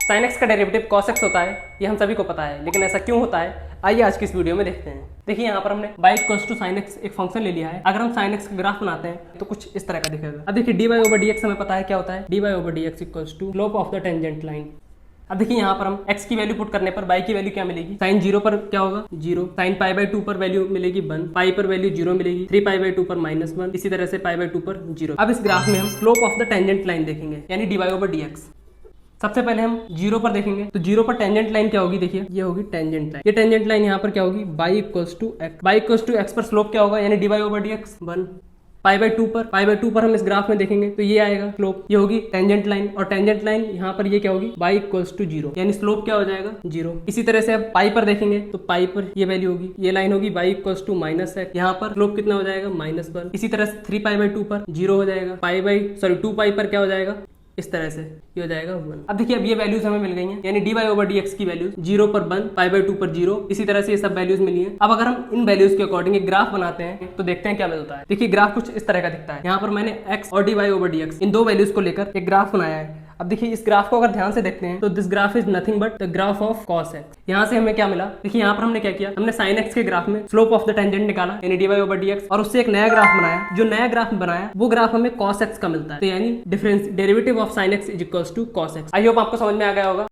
Sine x का derivative cos x होता है, ये हम सभी को पता है, लेकिन ऐसा क्यों होता है आइए आज की इस वीडियो में देखते हैं। देखिए यहाँ पर हमने y equals to sine x एक फंक्शन ले लिया है। अगर हम साइन एक्स का ग्राफ बनाते हैं तो कुछ इस तरह का दिखेगा। अब देखिए dy ओवर dx हमें पता है क्या होता है, dy over dx equals to slope of the tangent line. अब देखिए यहाँ पर हम x की वैल्यू पुट करने पर y की वैल्यू क्या मिलेगी, साइन 0 पर क्या होगा 0, साइन π/2 पर वैल्यू मिलेगी 1, पाई पर वैल्यू 0 मिलेगी, 3π/2 पर -1, इसी तरह से π/2 पर 0। अब इस ग्राफ में हम slope of the tangent line देखेंगे, यानी dy ओवर dx। सबसे पहले हम 0 पर देखेंगे तो 0 पर टेंजेंट लाइन क्या होगी, देखिए ये होगी टेंजेंट लाइन। ये टेंजेंट लाइन यहाँ पर क्या होगी y equals to x। y equals to x पर स्लोप क्या होगा, यानी dy ओवर dx 1। π/2 पर हम इस ग्राफ में देखेंगे तो ये आएगा स्लोप, ये होगी टेंजेंट लाइन, और टेंजेंट लाइन यहाँ पर ये क्या होगी y इक्वल्स टू 0, यानी स्लोप क्या हो जाएगा 0। इसी तरह से अब पाई पर देखेंगे तो पाई पर ये वैल्यू होगी, ये लाइन होगी y इक्वल्स टू -x, यहाँ पर स्लोप कितना हो जाएगा -1। इसी तरह से 3π/2 पर 0 हो जाएगा, 2π पर क्या हो जाएगा इस तरह से, ये हो जाएगा 1। अब देखिए अब ये वैल्यूज हमें मिल गई हैं, यानी dy ओवर dx की वैल्यूज 0 पर 1, π/2 पर 0, इसी तरह से ये सब वैल्यूज मिली हैं। अब अगर हम इन वैल्यूज के अकॉर्डिंग एक ग्राफ बनाते हैं तो देखते हैं क्या मिलता है। देखिए ग्राफ कुछ इस तरह का दिखता है। यहाँ पर मैंने x और dy ओवर dx इन दो वैल्यूज को लेकर एक ग्राफ बनाया है। अब देखिए इस ग्राफ को अगर ध्यान से देखते हैं तो this graph is nothing but the graph of cos x. यहाँ से हमें क्या मिला, देखिए यहाँ पर हमने क्या किया, हमने साइन एक्स के ग्राफ में स्लोप ऑफ द टेंजेंट निकाला, यानी dy ओवर dx, और उससे एक नया ग्राफ बनाया। जो नया ग्राफ बनाया वो ग्राफ हमें कॉस एक्स का मिलता है, तो यानी difference derivative of sine x is equals to cos x. I hope आपको समझ में आ गया होगा।